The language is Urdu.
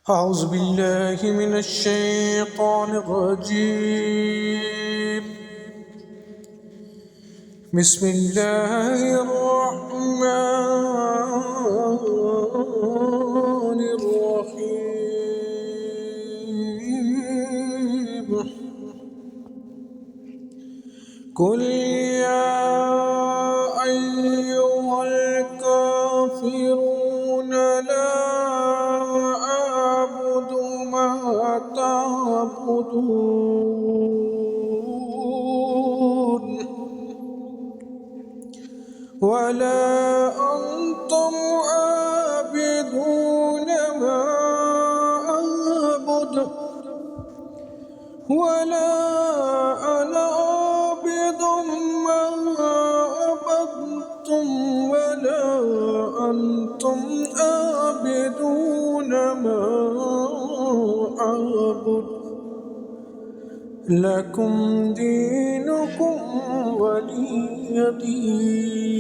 أعوذ بالله من الشيطان الرجيم. بسم الله الرحمن الرحيم. قل يا أيها الكافرون لا أعبد ما تعبدون ولا أنتم عابدون ما أعبد ولا أنا عابد ما عبدتم ولا أنتم عابدون ما أعبد لكم دينكم ولي دين.